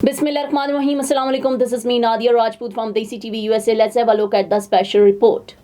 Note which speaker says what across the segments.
Speaker 1: Bismillahirrahmanirrahim. Assalamu alaikum. This is me, Nadia Rajput from DesiTVUSA. Let's have a look at the special report.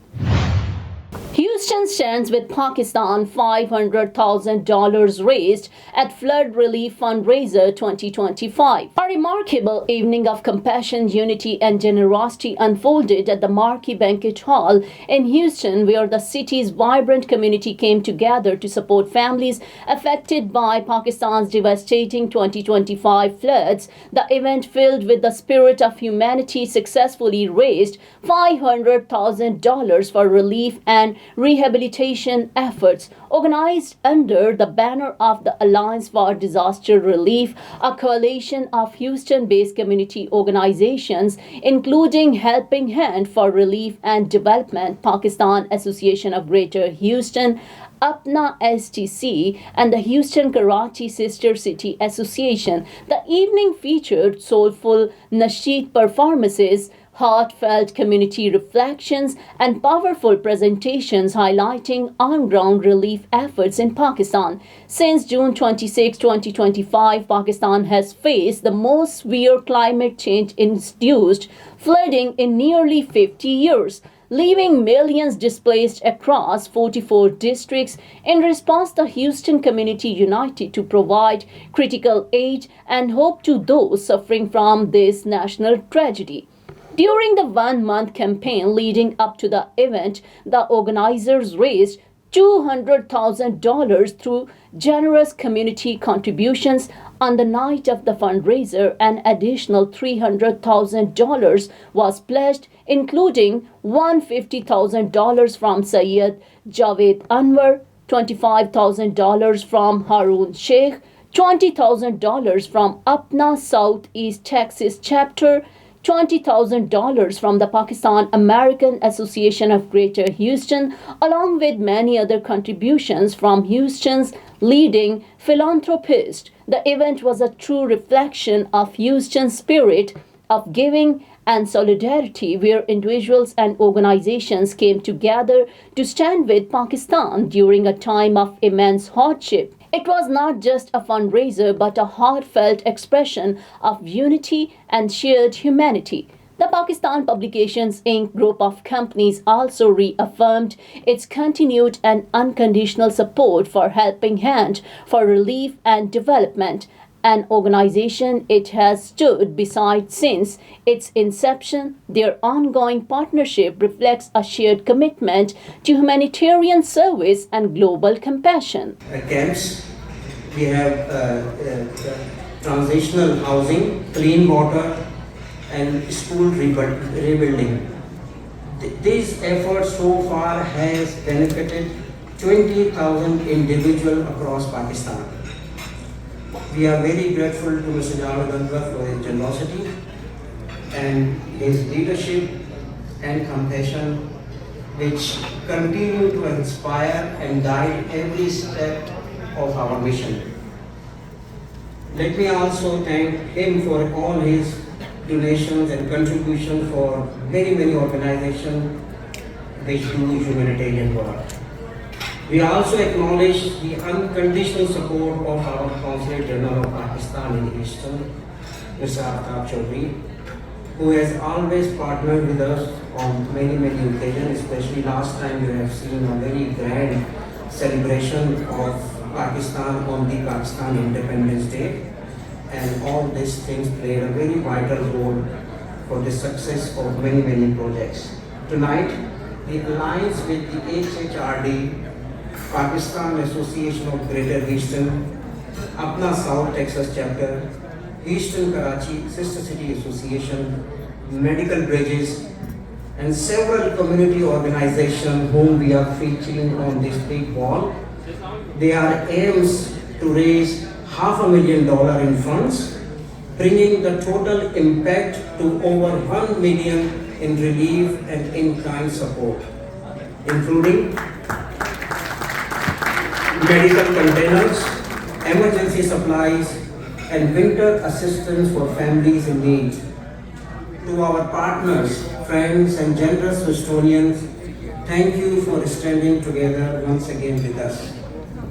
Speaker 1: Houston stands with Pakistan $500,000 raised at Flood Relief Fundraiser 2025. A remarkable evening of compassion, unity and generosity unfolded at the Marquee Banquet Hall in Houston, where the city's vibrant community came together to support families affected by Pakistan's devastating 2025 floods. The event, filled with the spirit of humanity, successfully raised $500,000 for relief and rehabilitation efforts. Organized under the banner of the Alliance for Disaster Relief, a coalition of Houston-based community organizations, including Helping Hand for Relief and Development, Pakistan Association of Greater Houston, APPNA-STC, and the Houston Karachi Sister City Association. The evening featured soulful nasheed performances, heartfelt community reflections, and powerful presentations highlighting on-ground relief efforts in Pakistan. Since June 26, 2025, Pakistan has faced the most severe climate change-induced flooding in nearly 50 years, leaving millions displaced across 44 districts. In response, the Houston community united to provide critical aid and hope to those suffering from this national tragedy. During the one-month campaign leading up to the event, the organizers raised $200,000 through generous community contributions. On the night of the fundraiser, an additional $300,000 was pledged, including $150,000 from Syed, Javaid, Anwar, $25,000 from Haroon, Shaikh, $20,000 from APPNA Southeast Texas chapter, $20,000 from the Pakistan American Association of Greater Houston, along with many other contributions from Houston's leading philanthropists. The event was a true reflection of Houston's spirit of giving and solidarity, where individuals and organizations came together to stand with Pakistan during a time of immense hardship. It was not just a fundraiser, but a heartfelt expression of unity and shared humanity. The Pakistan Publications Inc. group of companies also reaffirmed its continued and unconditional support for Helping Hand for Relief and Development, an organization it has stood beside since its inception. Their ongoing partnership reflects a shared commitment to humanitarian service and global compassion.
Speaker 2: Camps, we have transitional housing, clean water, and school rebuilding. These efforts so far has benefited 20,000 individuals across Pakistan. We are very grateful to Mr. Javaid for his generosity and his leadership and compassion, which continue to inspire and guide every step of our mission. Let me also thank him for all his donations and contributions for many organizations which do humanitarian work. We also acknowledge the unconditional support of our Consulate General of Pakistan in Houston, Mr. AFDR, who has always partnered with us on many occasions, especially last time we have seen a very grand celebration of Pakistan on the Pakistan Independence Day, and all these things played a very vital role for the success of many projects. Tonight, the alliance with the HHRD, Pakistan Association of Greater Houston, APPNA South Texas chapter, Houston Karachi Sister City Association, Medical Bridges, and several community organizations whom we are featuring on this big wall. Their aims to raise $500,000 in funds, bringing the total impact to over $1 million in relief and in-kind support, including medical containers, emergency supplies, and winter assistance for families in need. To our partners, friends, and generous Houstonians, thank you for standing together once again with us.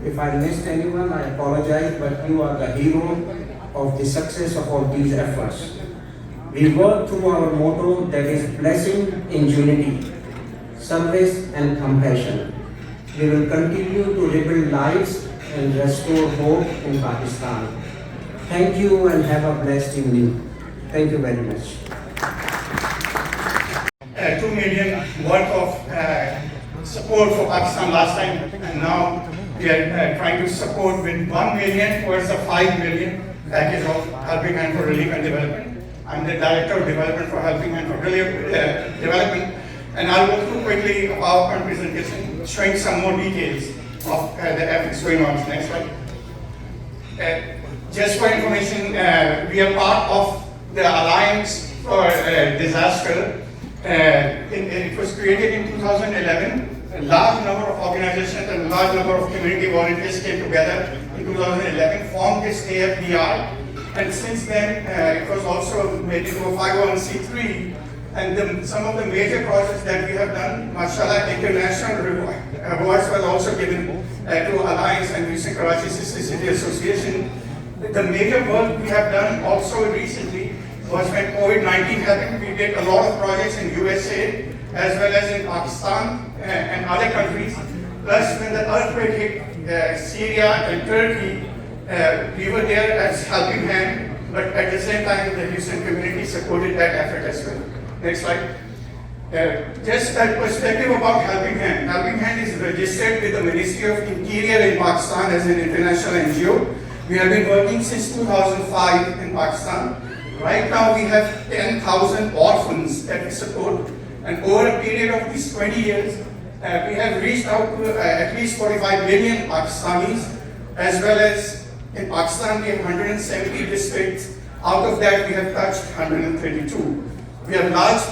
Speaker 2: If I missed anyone, I apologize, but you are the hero of the success of all these efforts. We work through our motto that is blessing in unity, service and compassion. We will continue to rebuild lives and restore hope in Pakistan. Thank you and have a blessed evening. Thank you very much.
Speaker 3: 2 million worth of support for Pakistan last time, and now we are trying to support with 1 million towards a 5 million package of Helping Hand for Relief and Development. I'm the Director of Development for Helping Hand for Relief Development, and I'll go through quickly a PowerPoint presentation showing some more details of the efforts going on. Next slide. Just for information, we are part of the Alliance for Disaster. It was created in 2011. A large number of organizations and a large number of community volunteers came together in 2011, formed this AFDR, and since then it was also made into a 501c3. And some of the major projects that we have done, mashallah, international awards were also given to Alliance and recent Karachi City Association. The major work we have done also recently was when COVID-19 happened. We did a lot of projects in USA as well as in Pakistan and other countries. Plus, when the earthquake hit Syria and Turkey, we were there as Helping Hand, but at the same time, the Houston community supported that effort as well. Next slide. Just a perspective about Helping Hand. Helping Hand is registered with the Ministry of Interior in Pakistan as an international NGO. We have been working since 2005 in Pakistan. Right now we have 10,000 orphans that we support, and over a period of these 20 years, we have reached out to at least 45 million Pakistanis, as well as in Pakistan we have 170 districts. Out of that we have touched 132. We have large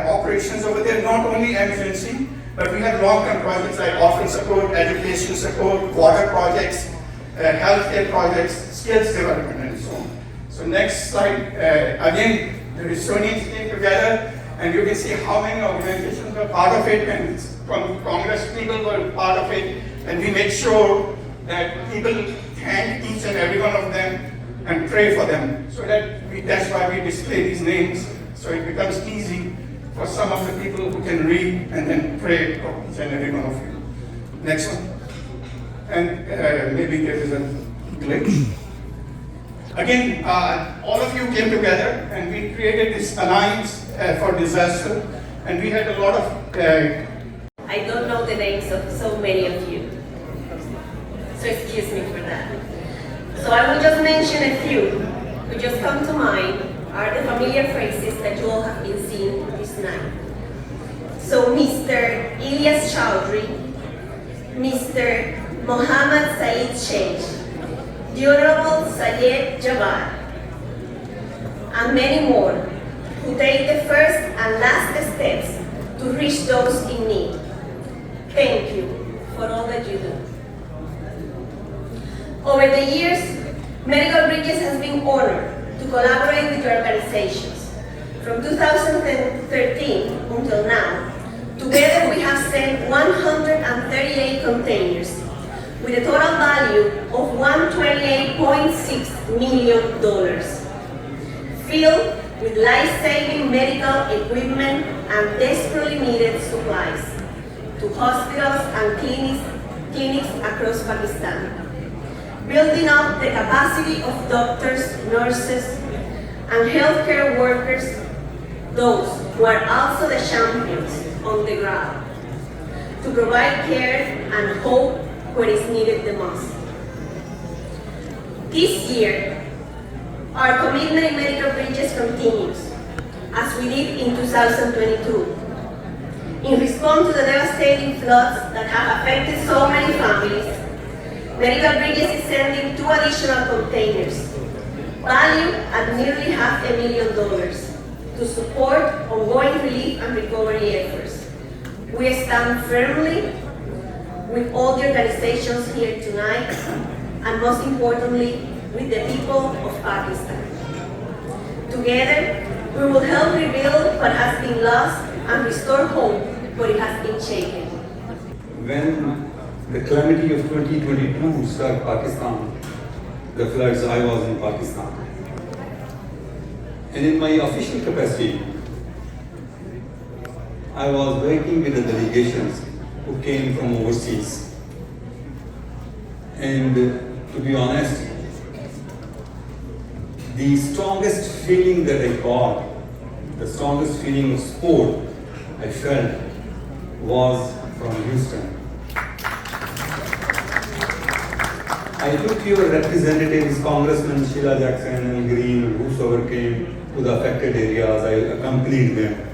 Speaker 3: operations over there, not only emergency, but we have long-term projects like orphan support, education support, water projects, healthcare projects, skills development, and so on. So next slide. Again, the Estonians came together, and you can see how many organizations were part of it, and from Congress people were part of it, and we make sure that people thank each and every one of them and pray for them. So that's why we display these names, so it becomes easy for some of the people who can read and then pray for each and every one of you. Next one. And maybe there is a glitch. Again, all of you came together and we created this alliance for disaster, and we had a lot of...
Speaker 4: I don't know the names of so many of you, so excuse me for that. So I will just mention a few who just come to mind are the familiar phrases that you all have been seeing this night. So Mr. Ilyas Chowdhury, Mr. Mohammad Saeed Sheikh, the Honorable Syed Javaid, and many more who take the first and last steps to reach those in need. Thank you for all that you do. Over the years, Medical Bridges has been honored to collaborate with your organizations. From 2013 until now, together we have sent 138 containers with a total value of $128.6 million, filled with life-saving medical equipment and desperately needed supplies to hospitals and clinics across Pakistan, building up the capacity of doctors, nurses, and healthcare workers, those who are also the champions on the ground, to provide care and hope where it's needed the most. This year, our commitment in Medical Bridges continues, as we did in 2022. In response to the devastating floods that have affected so many families, Medical Bridges is sending 2 additional containers, valued at nearly $500,000, to support ongoing relief and recovery efforts. We stand firmly with all the organizations here tonight, and most importantly, with the people of Pakistan. Together, we will help rebuild what has been lost and restore hope where it has been shaken.
Speaker 5: When the calamity of 2022 struck Pakistan, the floods, I was in Pakistan. And in my official capacity, I was working with the delegations who came from overseas. And to be honest, the strongest feeling that I got, the strongest feeling of support I felt was from Houston. I took your representatives, Congressman Sheila Jackson and Green, whosoever came to the affected areas, I accompanied them.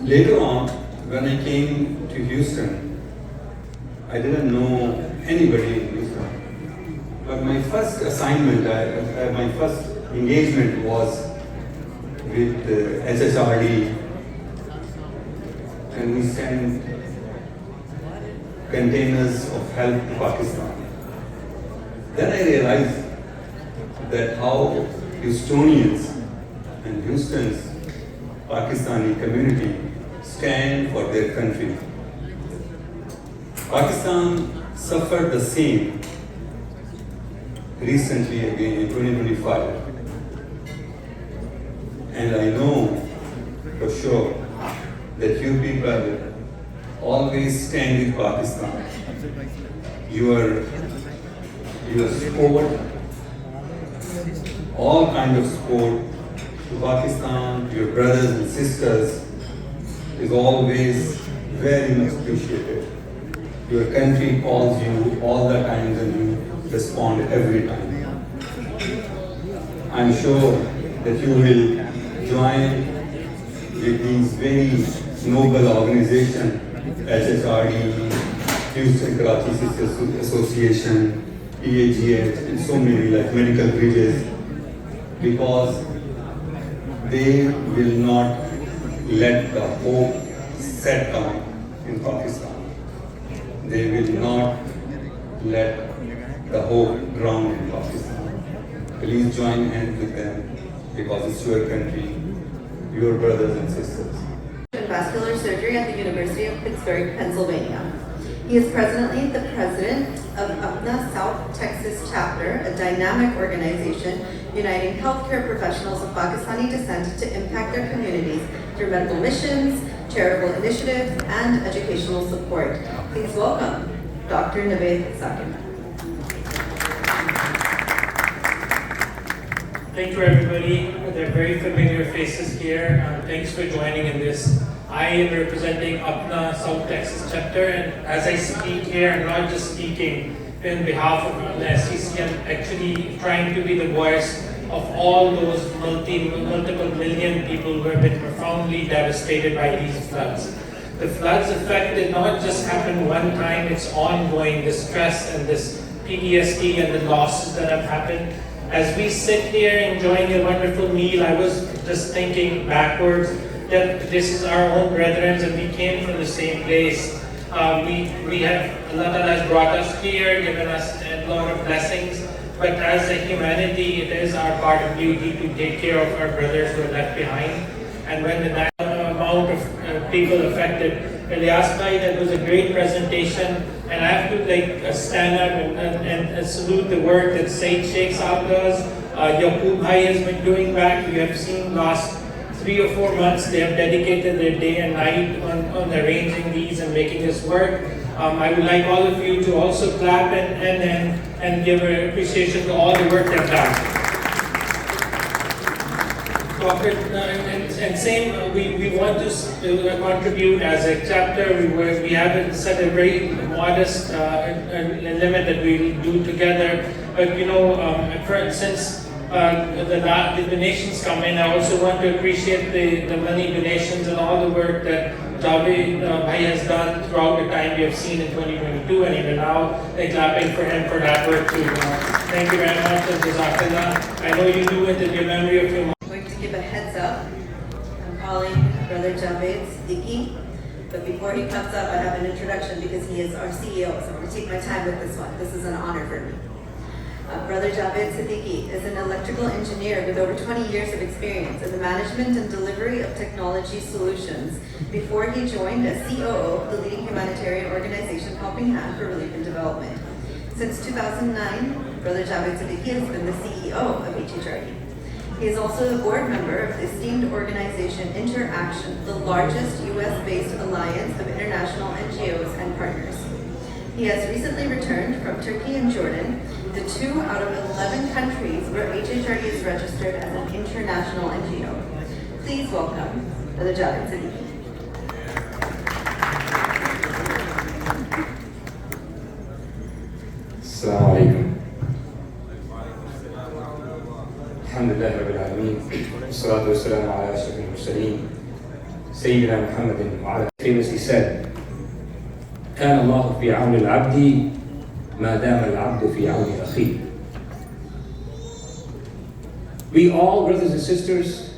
Speaker 5: Later on, when I came to Houston, I didn't know anybody in Houston. But my first assignment, my first engagement was with HHRD, and we sent containers of help to Pakistan. Then I realized that how Houstonians and Houston's Pakistani community stand for their country. Pakistan suffered the same recently again in 2025. And I know for sure that you people always stand with Pakistan. Your support, all kind of support to Pakistan, to your brothers and sisters, is always very much appreciated. Your country calls you all the times and you respond every time. I'm sure that you will join with these very noble organizations, HHRD, Houston Karachi Sisters Association, PAGH, and so many like Medical Bridges, because they will not let the hope set down in Pakistan. They will not let the hope drown in Pakistan. Please join hands with them because it's your country, your brothers and sisters.
Speaker 6: Vascular surgery at the University of Pittsburgh, Pennsylvania. He is presently the president of APPNA South Texas Chapter, a dynamic organization uniting healthcare professionals of Pakistani descent to impact their communities through medical missions, charitable initiatives, and educational support. Please welcome Dr. Javaid.
Speaker 7: Thank you, everybody. They're very familiar faces here. Thanks for joining in this. I am representing APPNA South Texas Chapter, and as I speak here, I'm not just speaking in behalf of APPNA-STC, I'm actually trying to be the voice of all those multiple million people who have been profoundly devastated by these floods. The floods effect did not just happen one time, it's ongoing, the stress and this PTSD and the losses that have happened. As we sit here enjoying a wonderful meal, I was just thinking backwards that this is our own brethren and we came from the same place. We have, Allah has brought us here, given us a lot of blessings, but as a humanity, it is our part of duty to take care of our brothers who are left behind. And when the amount of people affected, Ilyas Bhai, that was a great presentation, and I have to stand up and salute the work that Syed Sheikh Saab does. Yaqub Bhai has been doing back. We have seen last 3 or 4 months they have dedicated their day and night on arranging these and making this work. I would like all of you to also clap and give an appreciation to all the work they've done. And same, we want to contribute as a chapter. We have set a very modest limit that we do together. But you know, since the donations come in, I also want to appreciate the money donations and all the work that Javaid Bhai has done throughout the time we have seen in 2022 and even now. Clapping for him for that work too. Thank you very much, Jazakallah. I know you do it in your memory of your mom.
Speaker 6: I'm going to give a heads up. I'm calling Brother Javaid Siddiqui, but before he comes up, I have an introduction because he is our CEO, so I'm going to take my time with this one. This is an honor for me. Brother Javaid Siddiqui is an electrical engineer with over 20 years of experience in the management and delivery of technology solutions before he joined as COO of the leading humanitarian organization Helping Hand for Relief and Development. Since 2009, Brother Javaid Siddiqui has been the CEO of HHRD. He is also the board member of the esteemed organization Interaction, the largest US-based alliance of international NGOs and partners. He has recently returned from Turkey and Jordan, the 2 out of 11 countries where HHRD is registered as an international NGO. Please welcome Brother Javaid.
Speaker 8: السلام عليكم. الحمد لله رب العالمين والصلاة والسلام على أشرف المرسلين سيدنا محمد وعلى آله. He said, كان الله في عون العبد ما دام العبد في عون أخيه. We all, brothers and sisters,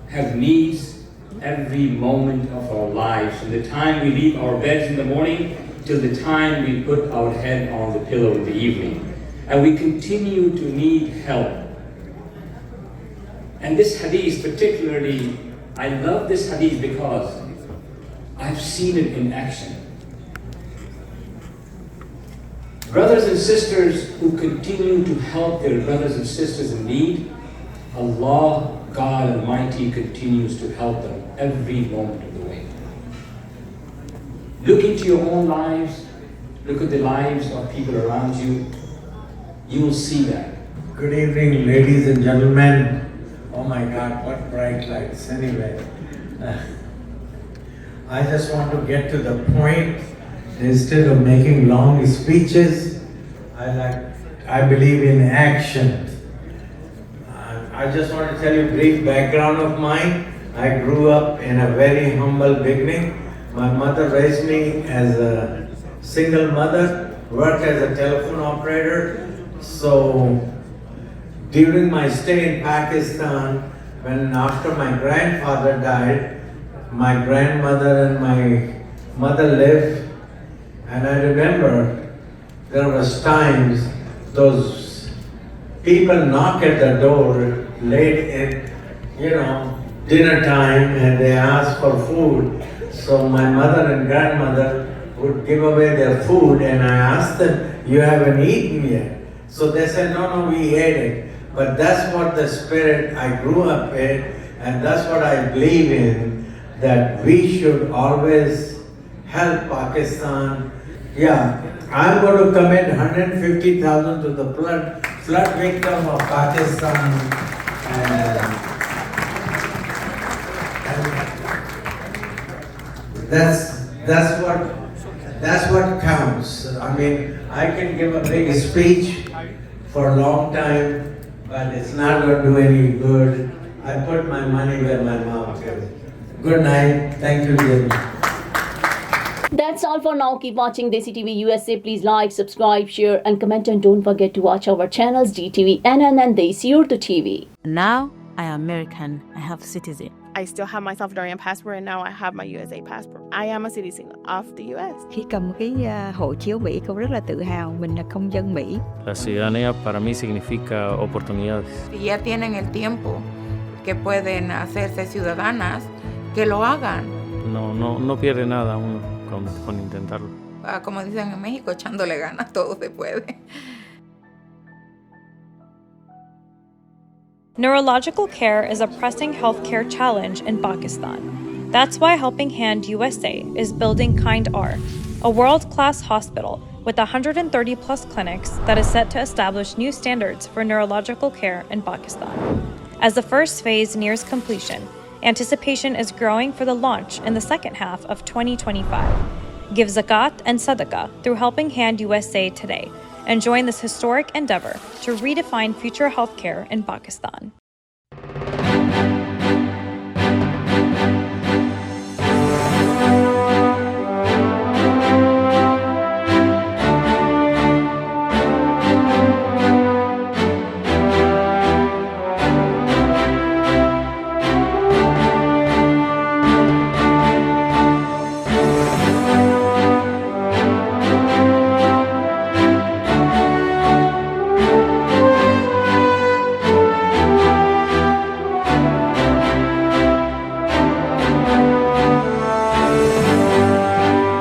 Speaker 8: have needs every moment of our lives, from the time we leave our beds in the morning till the time we put our head on the pillow in the evening. And we continue to need help. And this hadith particularly, I love this hadith because I've seen it in action. Brothers and sisters who continue to help their brothers and sisters in need, Allah, God Almighty, continues to help them every moment of the way. Look into your own lives, look at the lives of people around you, you will see that.
Speaker 9: Good evening, ladies and gentlemen. Oh my God, what bright lights. Anyway, I just want to get to the point. Instead of making long speeches, I believe in action. I just want to tell you a brief background of mine. I grew up in a very humble beginning. My mother raised me as a single mother, worked as a telephone operator. So during my stay in Pakistan, when after my grandfather died, my grandmother and my mother lived, and I remember there was times those people knock at the door late at, dinner time, and they ask for food. So my mother and grandmother would give away their food, and I asked them, "You haven't eaten yet?" So they said, no, we ate it. But that's what the spirit I grew up in, and that's what I believe in, that we should always help Pakistan. Yeah, I'm going to commit 150,000 to the flood victim of Pakistan. And that's what counts. I mean, I can give a big speech for a long time, but it's not going to do any good. I put my money where my mouth is. Good night. Thank you, Jim.
Speaker 1: That's all for now. Keep watching Desi TV USA. Please like, subscribe, share, and comment. And don't forget to watch our channels DTV, NN, and DesiTVUSA.
Speaker 10: Now I am American. I have citizen.
Speaker 11: I still have my Salvadorian passport, and now I have my USA passport. I am a citizen of the US.
Speaker 12: Khi cầm cái hộ chiếu Mỹ, con rất là tự hào mình là công dân Mỹ.
Speaker 13: La ciudadanía para mí significa oportunidades.
Speaker 14: Si ya tienen el tiempo que pueden hacerse ciudadanas, que lo hagan.
Speaker 13: No pierde nada uno con intentarlo.
Speaker 14: Como dicen en México, echándole ganas todo se puede.
Speaker 15: Neurological care is a pressing healthcare challenge in Pakistan. That's why Helping Hand USA is building Kind R, a world-class hospital with 130-plus clinics that is set to establish new standards for neurological care in Pakistan. As the first phase nears completion, anticipation is growing for the launch in the second half of 2025. Give zakat and sadaqah through Helping Hand USA today and join this historic endeavor to redefine future healthcare in Pakistan.